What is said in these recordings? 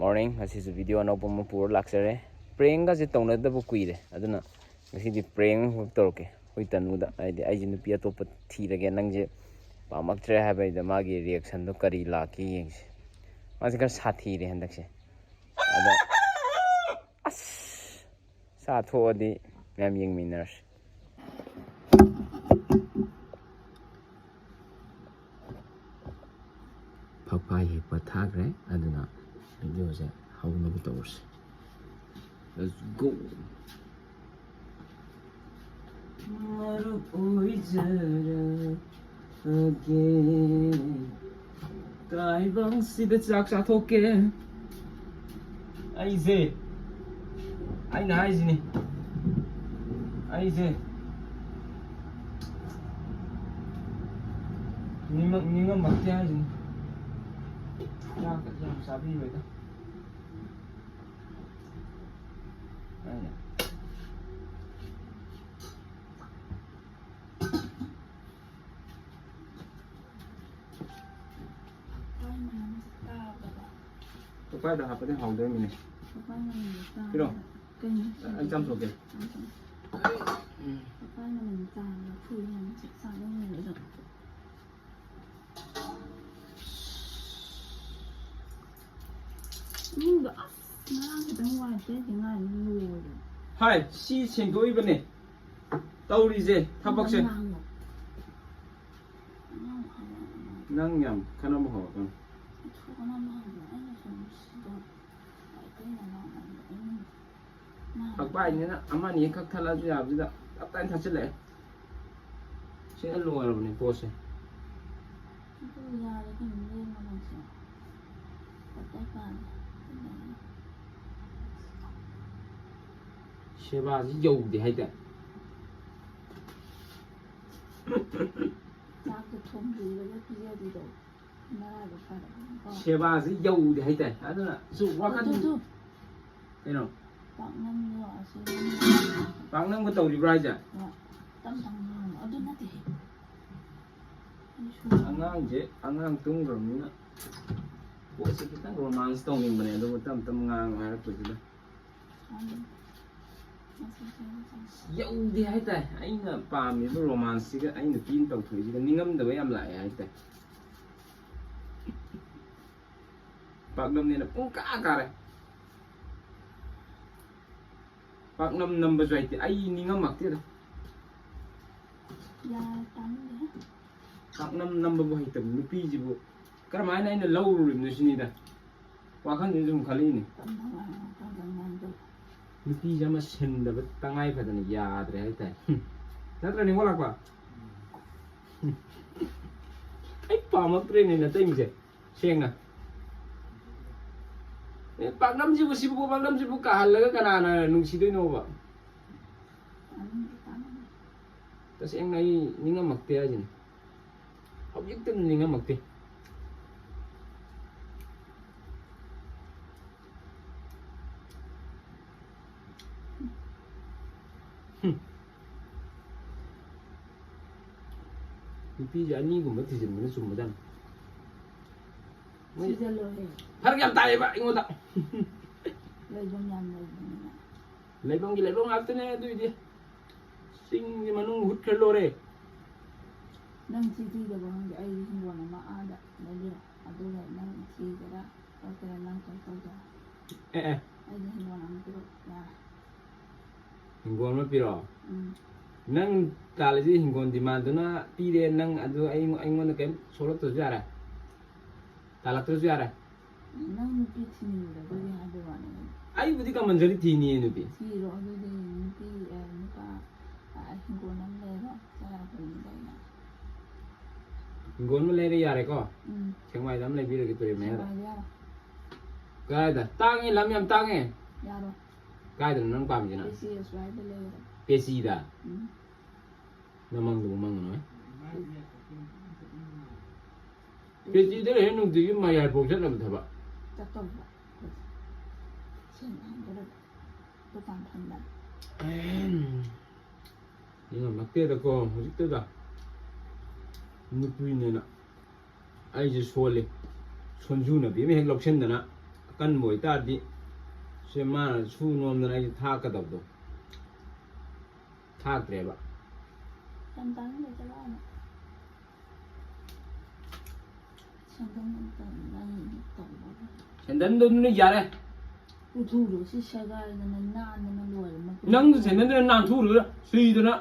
morning ငါစီ video အနောက်ပုံမပူရ praying ကစတုံးတဲ့ဘုကွီတယ်အဲ့ဒါငါစီ praying ဟိုတော့ကေဟိုတနူဒအဲ့ဒီနုပြတော့ပထီရကေနꯪ제ပါမက်တရဟဘိဒမာဂီ reaction တော့ကရီလာကီယင်းစီမာစကစာသီရ ဟန်ဒက်စီအဲ့ဒါစာထိုးဒီမြန်ယင်းမီနර්스 파파이 버타그래 아드나 비디오제 하우노부터 오시 Let's go 마루 보이자라 again 가이방 시베 짝짝 토게 아이제 아이 나이지니 아이제 니가 맞게 하지니 야, 그냥 사비 왜다? 아니야. Tôi đã học cái hồng đây mình này. Cái đâu? Anh chăm sóc kìa. Hai, si chỉnh tôi bên này. Tao đi gì? Thắp bọc xe. Năng nhầm, khăn âm hổ con. Bạc bài này nè, amma này các thằng là gì à? Bây giờ, áp tay thật chứ lẽ. Sẽ lùa rồi này, cô xe. Sheba dầu thì hay đấy. Sheba dầu thì hay đấy. Đó là dụ quá khăn. Thế nào? Bác nâng có tàu đi rai chả? Anh ngang tung rồi nữa. Bộ sẽ cái tăng romance tông mình này đâu tâm ngang hay là tuổi gì đó. Dẫu thì hay tại anh là bà mình có romance cái anh được tin tàu thủy gì đó ngâm được với em lại hay tại bạc năm này là cũng cả đấy bạc năm bây giờ thì anh ngâm mặc thế đâu bạc năm bây giờ tầm nước pi gì bộ cái máy này là lâu rồi mình xin đi đây qua khăn thì dùng khá này Nupi jama senda betangai pada ni ya ada hai. Natra ni wala kwa. Ai pa mak tre ni na ting je. Seng na. Ni pak nam ji bu si bu pak nam ji bu ka hal la kana na nung si doi no ba. Ta seng nai ni nga mak te ajin. Object tin ni nga mak te. Nupi jadi gua mesti jadi mana semua dan. Harga yang tanya pak, ingat tak? Lebong apa ni tu dia? Sing di mana hut kelore? Nang citi dah bang, dia air semua nama ada, dia ada lah nang citi dah, kalau nang kau dah. Air semua nama tu ya. Hingguan mana piro? Nang kali sih hingguan di mana tu na pide nang adu aing mana kem solo tu juara, talak tu juara. Nang nupi sini dah, boleh ada mana? Aing budi kan menjadi tini nupi. Si roh tu dia nupi muka hingguan nang leh, saya boleh dah. Hingguan mana leh ya reko? Cengmai dam leh biru gitu ya. Kaya dah, tangi lam yam tangi. Ya roh. Kaya dah nang pam je na. Si sesuai tu leh. Pesi dah. Namang tu mang no. Pesi tu leh nung tu mai ya pok chat lam thaba. Chat tu. Sen tu dah. Tu pang thang dah. Ni ngam nakte dah ko, hujik tu dah. Nupi ni na. Ai je sole. Sonju na bi me hek lokshen dah na. กันบ่อยตาดิเชื่อมาชูนวมนั้นไอ้ท่ากระดับตัวท่าเตะบะ จำตั้งเลยจะว่าเนี่ยฉันต้องมันตอนนั้นต่อมา ฉันเดินดูนี่ยาเลย อุทุรู้สิชะกายนั้นนานมันรวยมัน นั่งฉันเดินนานทูหรือสีตัวน่ะ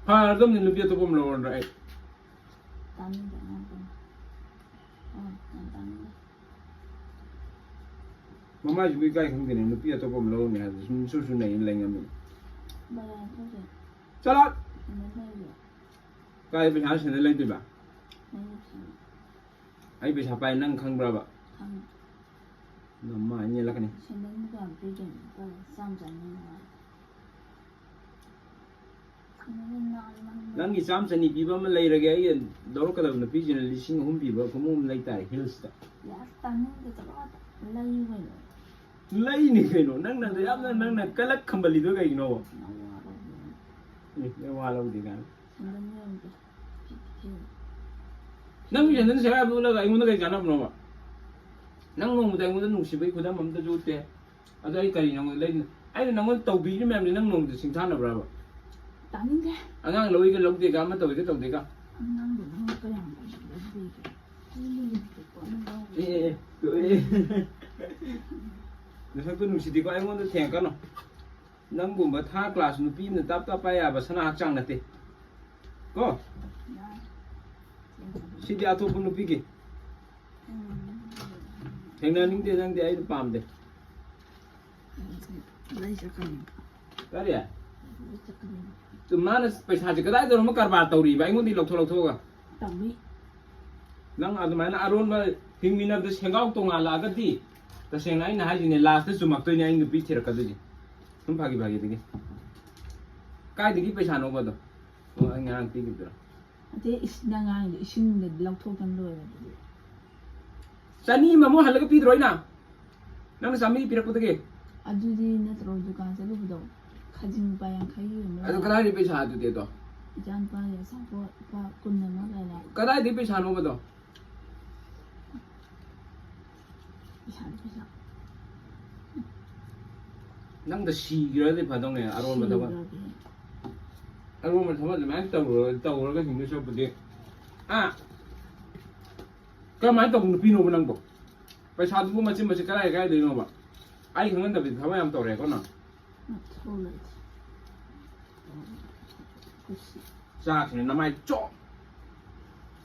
พาเริ่มนี่เปียตัวผมลงเลย ตามนี้แบบนั้นเป็นอ๋อตามนี้ มาม่าจะไปใกล้ข้างกันนี่เปียตัวผมลงเนี่ยสู้ๆในแรงมัน บางเขาจะ จ้าละ ไม่ได้เลย ใกล้ไปหาฉันได้เลยดีป่ะ ไม่ได้ใช่ ไอ้ไปชาไปนั่งข้างบราบะ ทาง น้ำมาเนี่ยแล้วกันนี่ ฉันต้องก่อนไปถึงก็สร้างจันทร์นี่นะมันนานมัน นั่งกี่3 สนิปีบ้ามันเลยระเกยดอร์กระดับนับปีจินลิชิงหุ่นปีบ้าขโมยเลยตายฮิลส์ตา อยากตั้งนี่ก็จะว่าไล่ไปเลย เลยนี่เคยโน่นั่งนั่งเดี๋ยวนั่งกลักขมบลีด้วยกันอีกโน่ น้องว่าเราเนี่ย นี่เดี๋ยวว่าเราดีกัน ฉันต้องเริ่มจากที่ นั่งอยู่ฉันเสียบุแล้วก็ไอ้มึงก็กันน้ำโน่บะนั่งลงแต่มึงจะนุ่งสิบไปคุยได้มันจะจูดเตะอะไรกันอีกน้องเลยไอ้น้องมันตัวบีนี่แม่มันนั่งลงจะสิงท่านอะไรบะ ตั้งนี่แก อันนั้นเราอีกลงเตะกันมันตัวอีกตัวเตะกัน นั่งอยู่ห้องก็ยังไม่ได้ดีนี่มันก่อนมันเรา เอ๊ะตัวเอ๊ะนี่ถ้าคุณนุ่งสิดีก็ไอ้มึงจะแทงกันเนาะนั่งบุ้มบัดท่ากลาสนุปีมันตับไปอ่ะบัดสนาจังนั่นเตะก็ ได้ สิดีอาทุบุนุปีกี่แทงนั่นนิ่งเตะนั่งเตะไอ้ปามเตะ ได้สักครั้ง ก็เดี๋ยว ได้สักครั้ง तुम मानस पैसा जो कदा तो हम करबार तौरी by मुंदी लोग थोड़ा थोड़ा ตั้งนี้ नंग अदमाना अरुण में हिंग मिना तो सेंगाव तो ngala गति तो सेंगाई ना हाई ने लास्ट जुमक तो न्याय नुपी थिर कदु जी तुम भागी भागी दिगे काय दिगी पैसा नो बदो ओ ngang ती गिदरा เจ๊อิสนางานอิสินเด็ดเราทุกกันด้วย सनी ममो हल के पी रोई ना नंग सामी पी रखो तके အဒူဒီနဲ့တော့ဒုကန်စလို့တော့ခဂျင်းပိုင်ခိုင်ရမ अदो कदा दी पैसा दु दे तो ဂျန်ပါရစားဖို့ပါကုနမလာလာ कदा दी पैसा नो बदो ရှာပြစား नंग द सी गिरा दे फदों ने अरुण में तो अरुण में थमा मैं तो का हिंग शो बदे आก็หมายตรงพี่โนมันนังบอกไปชาดูมาชิมมาชิกอะไรกันเลยโนบะไอ้ของนั้นแต่เป็นทำไมทำต่อแรงก็น่ะ မထိုးလိုက်ကိုစီ จ้าถึงน้ำมันจ่อ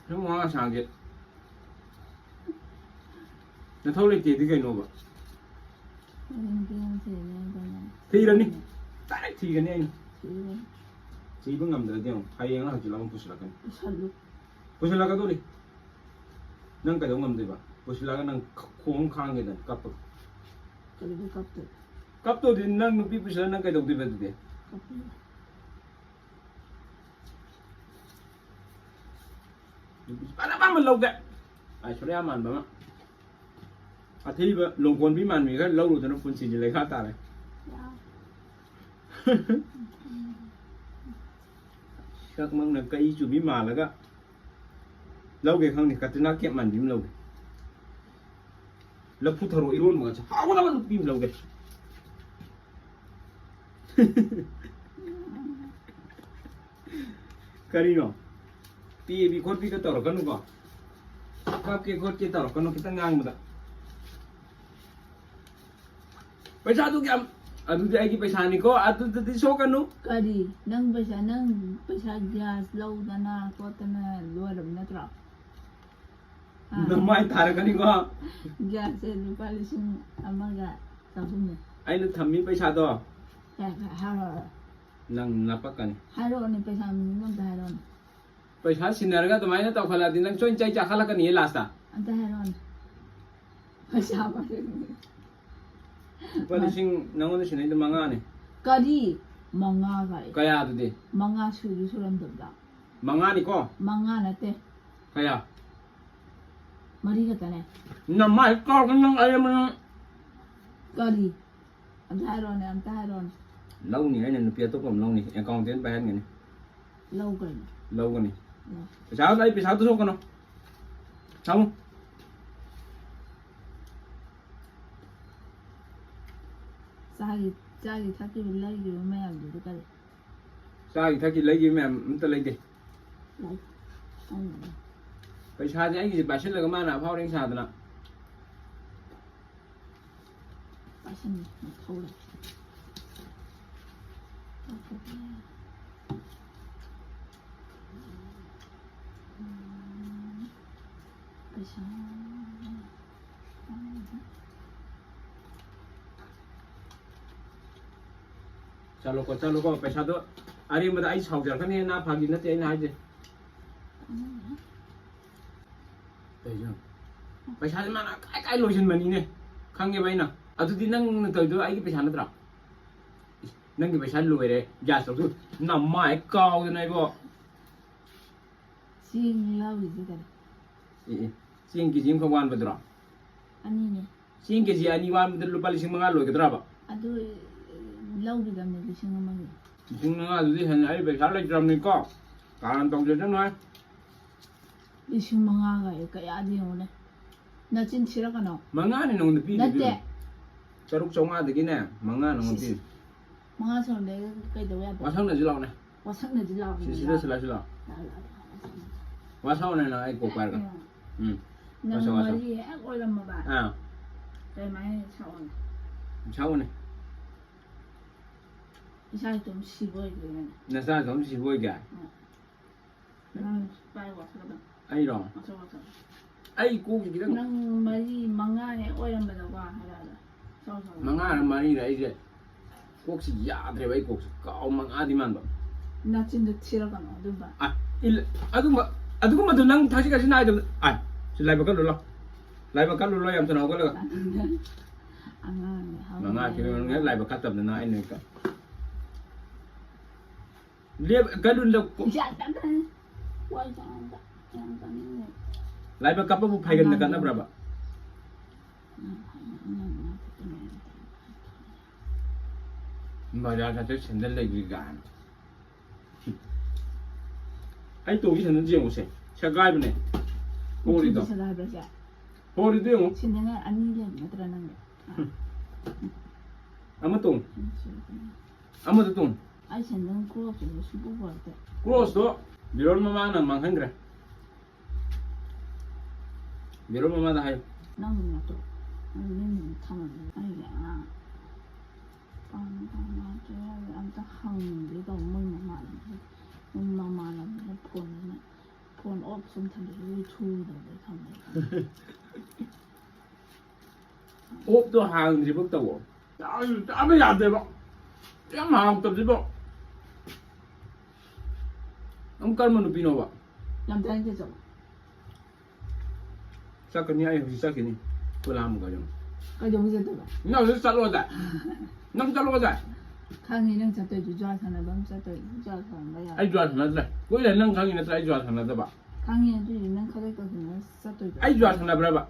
ทั้งหัวช่างเด็ดจะเท่าไรเจี๊ยที่เคยโนบะ ရင်ပြန်စေနေတယ်နော် ทีละนี่ตายทีกันเนี่ย ဒီလို จีบังงำเดือดเดียวใครยังเราจะลองพุชละกัน ဆက်လို့ พุชละกันตัวนี้นั่งกระโดดงำดีป่ะพุชละกันนั่งโค้งข้างกันกับ ကလေးကပ်တယ် กับตัวดินนั่งนุปีพุชละนั่งกระโดดดีแบบนี้ ကပ်တယ် อะไรบ้างมันลงแกไอ้ช่วยอามันบ้างอาทิตย์แบบลงคนพี่มันมีก็เล่าดูจนฝุ่นสีจะเลยฆ่าตาเลย ရ ชักมั่งเนี่ยก็อีจุบิมาแล้วก็เล่าเกี่ยวกับนี่กัตนาเก็บมันบิมเล่าแล้วพูดทะลุอีรุ่นมันก็จะเอาแล้วมันบิมเล่าเกี่ยกันนี่เนาะปีบีคนปีก็ต่อกันนู่นก็ครับเกี่ยวกับที่ต่อกันนู่นคิดตั้งงานหมดอ่ะไปชาตุกยามอะดูใจกี่ไปชานี่ก็อะดูที่โชกันนู่น ကဒီနန်းပရှာနန်းပရှာဂျာစလောဒနာကောတနာလောရမနတရာ น้ำไม้ทารกันนี่ก็ ဂျာစေလူပါလရှင်အမကသဘုန် ไอ้นึกทำมีไปชาต่อ ကဲဟာရော นั่งนับปักกัน ဟာရောနေပရှာမင်းမဒါရော ไปชาสินนารก็ทำไมนะต่อขลาดินนั่งช่วยใจจากขลากันนี่ลาสตา အဒါရောပရှာပါ ว่าดิฉันนั่งวันนี้ฉันได้มังงานี่ ကဒီမင်္ဂါက กายาตัวเดี မင်္ဂါဆူရူဆရမ်ဒလာ มังงานี่ก็ မင်္ဂါနဲ့တဲ့ กายา မရီကတနဲ့ น้ำไม้ก็กันนั่งอะไรมัน ကဒီအဒါရောနဲ့အဒါရော เล่านี่ไอ้เนี่ยเปียตัวผมเล่านี่ยังกองเต้นไปกันนี่ လောက်ကန် เล่ากันนี่ไปชาอะไรไปชาตัวโชกันเนาะชาว 자기 타기를 내기로 매야지 그래. စားကြီးထက်ကြီးလိုက်ကြီးမဲ့မတလိုက်တယ် 라이. 아니. ไปชาတဲ့အဲ့ဒီပါရှစ်လကမနာဖောက်ရင်းချာသလား 맛있네. 서울에. 그래서 ချာလို့ကไปชาတော့အရင်မတဲ့အဲ့6ကြခဏနာဖာကြီးနဲ့တဲ့နာကြီးတဲ့ကြောไปชาမနာအဲ့လိုရှင်မနီနဲ့ခံရပိုင်းနာအတူဒီနန်းတော့အဲ့ဒီไปชาနတရာနန်းကไปชาလိုရဲကြာဆိုသူနမိုင်ကောင်းနေပေါ့ 지인라고 이제 그래. စင်ကြီးခဝန်ပဒရာ 아니네. စင်ကြီးအနီဝမ်ဒလူပလရှင်မငါလိုကဒရာပါ 아도 라우리가 내기 생각만 해. ရှင်မငါလူဒီဟန်အဲ့ပဲရှာလိုက်ကြမ်းနေကောကာရန်တောင်းကြတယ်နော် 이승망아가 그야 아니오네. 나 진치라가 너. မငါနေနုံပြီး 나 ပြီ 때. ကျရုပ်ချုံရတကိနဲ့မငါနုံပြီး 망아서 내가 그때 왜 ဝါဆောင်နေကြလောက်နေ 와상내지 라고. စီရဆလာဆလာဝါဆောင်နေလားအဲ့ကိုပါက나 머리 해 올라마 봐. အာ 내 많이 차원. ချောင်းနေ 이 사이 좀 씹어야 되네. နစားဆုံးစီဘွေးက 난 빨리 와서 봐. အဲ့တော့ 와서 와서. အဲ့ကိုကြီးက 난 머리 망아에 올라마다 와 하라. မငါမရီရဲအဲ့ကိုစီရတယ်ပဲကိုကောင်းမငါဒီမန်တော့ 나 진짜 치라가 너. 좀 봐. အဲ့ကမတူနန်းထားရှိကရှိနိုင်တယ်အဲ့လိုက်ဘကလို့လိုက်ဘကလို့ရမ်းတော့ကလည်း 안 가네. မငါကိန်းငယ်လိုက်ဘကတပ်နေအဲ့နေကလေကလူလောက် 야, 딴딴. 와이장한다. 양반이네. လိုက်ဘကပပဖိုင်ကန်ကနဘရဘာမရတာတဲ့စင်တယ်လေကြီးကန်အဲ့တူကြီးစင်တဲ့ကျင်းကိုဆက်ချက်ကိုင်းမနေဟိုရီတော့ 진짜 나 해보자. ဟိုရီတဲ့ကို 신내가 아니래 못들어는 거. အမတုံအမတုံ 아이 신는 거 없이 무슨 보고 할 때. cross တော့ဘီရောမမနာမန်ဟန်ဂရဘီရောမမဒါဟိုင် 나는 또 아니는 타면 아니야. 저야 아무튼 항리가 엄마만 폰 없음 텐데 왜 좋은데 가면. โอ๊บตัวห่างสิพวกตัวจะไม่อยากเลยบอกจะมาตัวสิบอกน้ำกันมันปีนวะ 남자인 게죠. สักนี้ไอ้หุ่นสักนี้เวลามันก็ยัง 그 용서 봐. น้ำจะสัตว์ว่าได้น้ำจะว่าได้ 강의는 저때 주저하잖아. 밤새도 주저하잖아. 뭐야. ไอ้จวนขนาดไหนกูเลยนั่งข้างนี้นะไอ้จวนขนาดไหนบ้า 강의는 또 있는 카드가 그냥 써도 ไอ้จวนขนาดไหนบ้า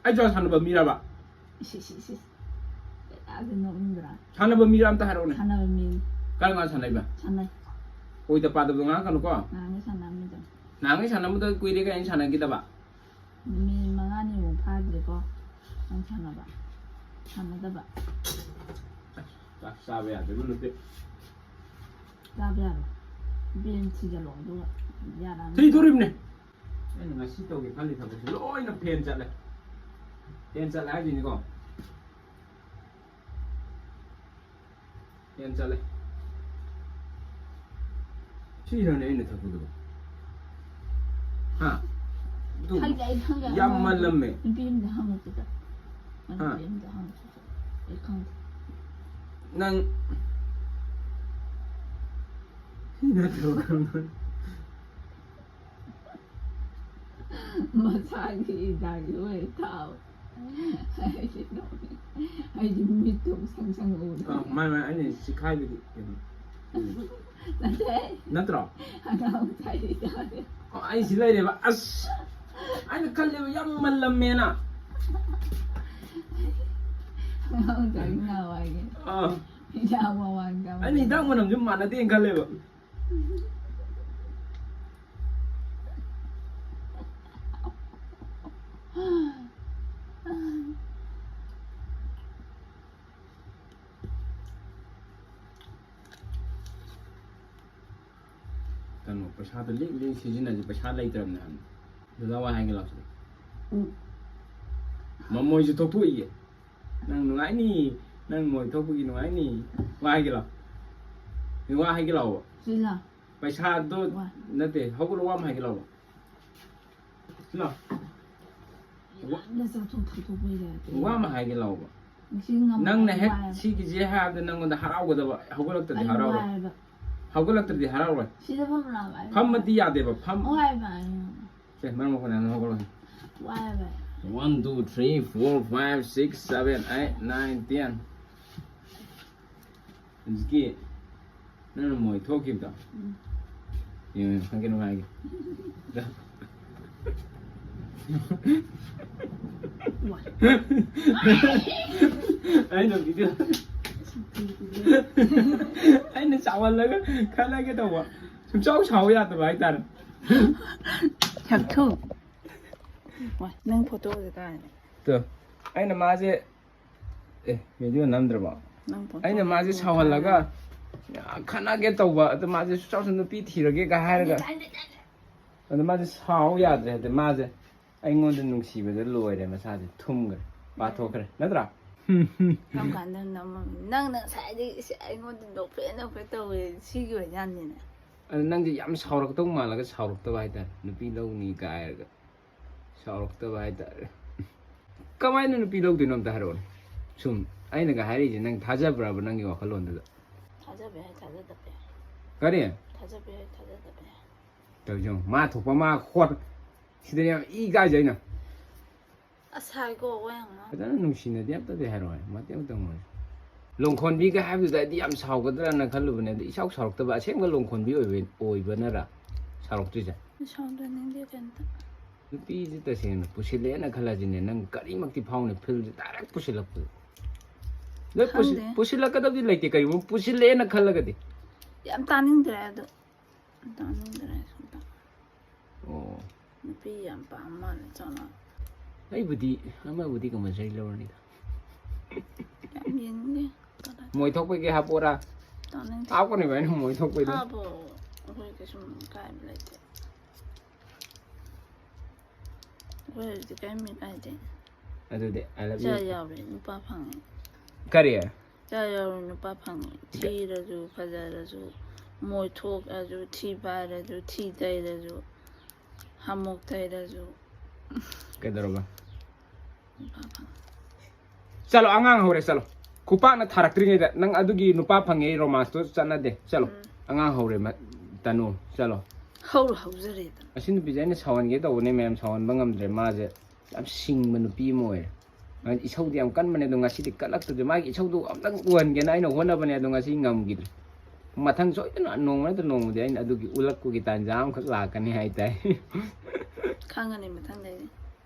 ไอ้จวนขนาดแบบมีอะไรบ้า 시시시. 아주 너무 힘들어. ขนาดแบบมีอะไรตั้งแต่เราเนี่ย 하나면 การงานขนาดไหน 참나. โอ้ยแต่ปาตัวงานกันก็ 나는 참나입니다. นางไอ้ขนาดมันต้องคุยได้กันขนาดกี่ตัวบ้า 민망하니 못 파드리고 안 참아봐. 참아봐. ซาเบียเดี๋ยวรู้ดิ 나비야로. 비엔 진짜 로도 야라. ที่ทุริมเนี่ยไอ้หนุ่มอาชีพตัวกี่ขั้นเลยทำไปสิโอ้ยนักเพนจัดเลยเพนจัดแล้วจริงๆก็เพนจัดเลยชื่ออะไรเนี่ยทักกูดูฮะดู 한가 한가. 야말람매 비엔도 한거 쓰다. 비엔도 한거 쓰다. 이칸. นั่งนี่นะตัวกันมัน 마사기 나기 왜 타오. 아이디 밑도 상상 오네. ไม่อันนี้สิค่ายไปดิ 나한테 นั่นตรอ 하나 사이다. ไอ้สิเลยเดี๋ยวอัสไอ้นี่คันเลยยังมันละเมน่ะ 하나 자기 나와 이게. อ่า 야와 왕가. ไอ้นี่ตั้งมันจะมันนะที่คันเลยแบบ ꯅꯪ ꯄꯩꯁꯥꯗꯣ ꯂꯤꯛ ꯂꯤꯛ ꯁꯤꯖꯤꯟꯅꯁꯤ ꯄꯩꯁꯥ ꯂꯩꯇ꯭ꯔꯕꯅꯦ ꯍꯥꯏꯕ ꯑꯗꯨꯗ ꯋꯥ ꯍꯥꯏꯒꯦ ꯂꯥꯛꯁꯤꯗ ꯃꯃꯣꯏꯁꯨ ꯊꯣꯛꯊꯣꯛꯏꯌꯦ ꯅꯪ ꯅꯨꯡꯉꯥꯏꯅꯤ ꯅꯪ ꯃꯣꯏ ꯊꯣꯛꯄꯒꯤ ꯅꯨꯡꯉꯥꯏꯅꯤ ꯋꯥ ꯍꯥꯏꯒꯦ ꯂꯥꯛꯑꯣ ꯋꯥ ꯍꯥꯏꯒꯦ ꯂꯥꯛꯑꯣ Sila. ꯄꯩꯁꯥꯗꯣ ꯅꯠꯇꯦ ꯍꯧꯒꯠꯂ ꯋꯥ ꯑꯃ ꯍꯥꯏꯒꯦ ꯂꯥꯛꯑꯣ ꯁꯤꯂꯥ Nasa ꯊꯣꯛꯊꯣꯛꯄ ꯌꯥꯗꯦ. ꯋꯥ ꯑꯃ ꯍꯥꯏꯒꯦ ꯂꯥꯛꯑꯣꯕ ꯉꯁꯤ ꯅꯪꯅ ꯍꯦꯛ ꯉꯝꯃꯣꯏ ꯁꯤꯒꯤꯁꯦ ꯍꯥꯏꯕꯗ ꯅꯪꯉꯣꯟꯗ ꯍꯔꯥꯎꯒꯗꯕ ꯍꯧꯒꯠꯂꯛꯇ꯭ꯔꯗꯤ ꯑꯩ ꯍꯔꯥꯎꯔꯣꯏ ꯋꯥꯏꯕ. ꯍꯧꯒꯠꯂꯛꯇ꯭ꯔꯗꯤ ꯍꯔꯥꯎꯔꯣꯏ Sida ꯐꯝꯂꯥꯕ ꯑꯩ ꯐꯝꯃꯗꯤ ꯌꯥꯗꯦꯕ ꯐꯝ ꯋꯥꯏꯕ ꯁꯦ ꯃꯔꯝ ꯃꯈꯣꯏꯅ ꯅꯪ ꯍꯧꯒꯠꯂꯛꯑꯣ ꯋꯥꯏꯕ 1 2 3 4 5 6 7 8 9 10 ꯍꯧꯖꯤꯛꯀꯤ ꯅꯪꯅ ꯃꯣꯏ ꯊꯣꯛꯈꯤꯕꯗꯣ ꯌꯦꯡꯉꯣ ꯈꯪꯒꯦ ꯅꯨꯡꯉꯥꯏꯒꯦ ꯑꯩꯅ ꯚꯤꯗꯤꯑꯣ ꯑꯩꯅ ꯆꯥꯎꯍꯜꯂꯒ ꯈꯜꯂꯒꯦ ꯇꯧꯕ ꯁꯨꯡꯆꯥꯎ ꯁꯥꯎ ꯌꯥꯗꯕ ꯍꯥꯏꯇꯥꯔꯦ ꯍꯛꯊꯨ ꯋꯥ ꯅꯪ ꯐꯣꯇꯣꯁꯦ ꯀꯥꯏꯅꯦ ꯇꯣ ꯑꯩꯅ ꯃꯥꯁꯦ ꯚꯤꯗꯤꯑꯣ ꯅꯝꯗ꯭ꯔꯕꯣ ꯑꯩꯅ ꯃꯥꯁꯦ ꯁꯥꯎꯍꯜꯂꯒ ꯈꯠꯅꯒꯦ ꯇꯧꯕ ꯑꯗꯨ ꯃꯥꯁꯦ ꯁꯨꯡꯆꯥꯎꯁꯨ ꯅꯨꯄꯤ ꯊꯤꯔꯒꯦꯒ ꯍꯥꯏꯔꯒ ꯑꯗꯨ ꯃꯥꯁꯦ ꯁꯥꯎ ꯌꯥꯗ꯭ꯔꯦ ꯍꯥꯏꯗꯤ ꯃꯥꯁꯦ ꯑꯩꯉꯣꯟꯗ ꯅꯨꯡꯁꯤꯕꯗ ꯂꯣꯏꯔꯦ ꯃꯁꯥꯁꯦ ꯊꯨꯝꯈ꯭ꯔꯦ ꯄꯥꯊꯣꯛꯈ꯭ꯔꯦ ꯅꯠꯇ꯭ꯔꯥ ꯀꯔꯝ ꯀꯥꯟꯗ ꯅꯪꯅ ꯉꯁꯥꯏꯗꯒꯤ ꯑꯩꯉꯣꯟꯗ ꯅꯣꯛꯐꯦꯠ ꯇꯧꯋꯦ ꯁꯤꯒꯤ ꯑꯣꯏꯖꯥꯠꯅꯤꯅꯦ ꯑꯗꯨ ꯅꯪꯁꯦ ꯌꯥꯝ ꯁꯥꯎꯔꯛꯇꯧ ꯃꯥꯜꯂꯒ ꯁꯥꯎꯔꯛꯇꯕ ꯍꯥꯏꯇꯥꯔꯦ ꯅꯨꯄꯤ ꯂꯧꯅꯤ ꯀꯥꯏꯔꯒ ꯁꯥꯎꯔꯛꯇꯕ ꯍꯥꯏꯇꯥꯔꯦ ꯀꯃꯥꯏꯅ ꯅꯨꯄꯤ ꯂꯧꯗꯣꯏꯅꯣ ꯑꯝꯇ ꯍꯥꯏꯔꯛꯑꯣꯅꯦ ꯁꯨꯝ ꯑꯩꯅꯒ ꯍꯥꯏꯔꯛꯏꯁꯦ ꯅꯪ ꯊꯥꯖꯕ꯭ꯔꯕ ꯅꯪꯒꯤ ꯋꯥꯈꯜꯂꯣꯟꯗꯨꯗ ꯊꯥꯖꯕ ꯌꯥꯏ ꯊꯥꯖꯗꯕ ꯌꯥꯏ ꯀꯔꯤ ꯊꯥꯖꯕ ꯌꯥꯏ ꯊꯥꯖꯗꯕ ꯌꯥꯏ ꯇꯧꯖ ꯃꯥ ꯊꯣꯛꯄ ꯃꯥ ꯍꯣꯠ ꯁꯤꯗ ꯌꯥꯝ ꯏ ꯀꯥꯏꯖꯩ ꯑꯩꯅ ꯑꯁꯥꯏꯀꯣ ꯋꯥꯌꯥꯝꯅ ꯐꯖꯅ ꯅꯨꯡꯁꯤꯅꯗꯤ ꯑꯝꯇꯗꯤ ꯍꯥꯏꯔꯛꯑꯣ ꯃꯇꯦꯡ ꯑꯃꯇꯪ ꯑꯣꯏꯔꯁꯨ ꯂꯣꯡꯈꯣꯟꯕꯤꯒ ꯍꯥꯏꯕꯗꯨꯗ ꯑꯩꯗꯤ ꯌꯥꯝ ꯁꯥꯎꯒꯗ꯭ꯔꯅ ꯈꯜꯂꯨꯕꯅꯦ ꯑꯗꯨ ꯏꯁꯥꯎ ꯁꯥꯎꯔꯛꯇꯕ ꯑꯁꯦꯡꯕ ꯂꯣꯡꯈꯣꯟꯕꯤ ꯑꯣꯏꯕꯅꯔ ꯁꯥꯎꯔꯛꯇ꯭ꯔꯤꯁꯦ ꯁꯥꯎꯗꯅꯤꯡꯗꯦ ꯀꯩꯝꯇ ꯅꯨꯄꯤꯁꯤ ꯇꯁꯦꯡꯅ ꯄꯨꯁꯤꯜꯂꯦꯅ ꯈꯜꯂꯁꯤꯅꯦ ꯅꯪ ꯀꯔꯤꯃꯛꯇꯤ ꯐꯥꯎꯅꯤ ꯐꯤꯜꯁꯦ ꯗꯥꯏꯔꯦꯛ ꯄꯨꯁꯤꯜꯂꯛꯄꯗ ꯂꯣꯏ ꯈꯪꯗꯦ ꯄꯨꯁꯤꯜꯂꯛꯀꯗꯕꯗꯤ ꯂꯩꯇꯦ ꯀꯔꯤꯒꯨꯝꯕ ꯄꯨꯁꯤꯜꯂꯦꯅ ꯈꯜꯂꯒꯗꯤ ꯌꯥꯝ ꯇꯥꯅꯤꯡꯗ꯭ꯔꯦ ꯑꯗꯣ ꯇꯥꯅꯤꯡꯗ꯭ꯔꯦ ꯁꯨꯝꯇ ꯑꯣ ꯅꯨꯄꯤ ꯌꯥꯝ ꯄꯥꯝ ꯃꯥꯜꯂꯦ ꯆꯥꯅ ꯑꯩꯕꯨꯗꯤ ꯑꯃꯕꯨꯗꯤ ꯀꯝꯄꯜꯁꯔꯤ ꯂꯧꯔꯅꯤꯗ ꯌꯥꯝ ꯌꯦꯡꯅꯤꯡꯉꯦ ꯃꯣꯏ ꯊꯣꯛꯄꯒꯤ ꯍꯥꯞꯄꯣꯔꯥ ꯇꯥꯅꯤꯡꯗꯦ ꯍꯥꯞꯀꯅꯦꯕ ꯑꯩꯅ ꯃꯣꯏ ꯊꯣꯛꯄꯩꯗꯣ ꯍꯥꯞꯄꯣ ꯑꯩꯈꯣꯏ ꯀꯩꯁꯨꯝ ꯀꯥꯏꯕ ꯂꯩꯇꯦ ꯑꯩꯈꯣꯏ ꯍꯧꯖꯤꯛ ꯀꯔꯤꯝ ꯀꯥꯏꯗꯦ ꯑꯗꯨꯗꯤ ꯑꯥꯏ ꯂꯚ ꯆꯥ ꯌꯨ ꯌꯥꯎꯔꯦ ꯅꯨꯄꯥ ꯐꯪꯉꯦ ꯀꯔꯤ ꯆꯥ ꯌꯥꯎꯔꯦ ꯅꯨꯄꯥ ꯐꯪꯉꯦ ꯊꯤꯔꯁꯨ ꯐꯖꯔꯁꯨ ꯃꯣꯏ ꯊꯣꯛꯑꯁꯨ ꯊꯤ ꯄꯥꯏꯔꯁꯨ ꯊꯤ ꯇꯩꯔꯁꯨ ꯍꯥꯃꯨꯛ ꯇꯩꯔꯁꯨ ꯀꯩꯗꯧꯔꯕ ꯅꯨꯄꯥ ꯐꯪꯉꯦ ꯆꯠꯂꯣ ꯑꯉꯥꯡ ꯍꯧꯔꯦ ꯆꯠꯂꯣ ꯈꯨꯄꯥꯛꯅ ꯊꯥꯔꯛꯇ꯭ꯔꯤꯉꯩꯗ ꯅꯪ ꯑꯗꯨꯒꯤ ꯅꯨꯄꯥ ꯐꯪꯉꯦ ꯔꯣꯃꯥꯟꯁꯇꯣ ꯆꯠꯅꯗꯦ ꯆꯠꯂꯣ ꯑꯉꯥꯡ ꯍꯧꯔꯦ ꯇꯅꯨ ꯆꯠꯂꯣ ꯍꯧꯖꯔꯦꯗꯅ ꯑꯁꯤ ꯅꯨꯄꯤꯁꯦ ꯑꯩꯅ ꯁꯥꯎꯍꯟꯒꯦ ꯇꯧꯕꯅꯦ ꯃꯌꯥꯝ ꯁꯥꯎꯍꯟꯕ ꯉꯝꯗ꯭ꯔꯦ ꯃꯥꯁꯦ ꯌꯥꯝ ꯁꯤꯡꯕ ꯅꯨꯄꯤ ꯑꯃ ꯑꯣꯏꯔꯦ ꯏꯁꯧꯗꯤ ꯌꯥꯝ ꯀꯟꯕꯅꯦ ꯑꯗꯣ ꯉꯁꯤꯗꯤ ꯀꯜꯂꯛꯇ꯭ꯔꯗꯤ ꯃꯥꯒꯤ ꯏꯁꯧꯗꯣ ꯑꯝꯇꯪ ꯎꯍꯟꯒꯦꯅ ꯑꯩꯅ ꯍꯣꯠꯅꯕꯅꯦ ꯑꯗꯣ ꯉꯁꯤ ꯉꯝꯈꯤꯗ꯭ꯔꯦ ꯃꯊꯪ ꯁꯣꯏꯗꯅ ꯅꯣꯡꯃ ꯅꯠꯇ꯭ꯔ ꯅꯣꯡꯃꯗꯤ ꯑꯩꯅ ꯑꯗꯨꯒꯤ ꯎꯠꯂꯛꯄꯒꯤ ꯇꯥꯟꯖꯥ ꯑꯃꯈꯛ ꯂꯥꯛꯀꯅꯤ ꯍꯥꯏꯇꯥꯔꯦ ꯈꯪꯉꯅꯤ ꯃꯊꯪꯗꯩꯗꯤ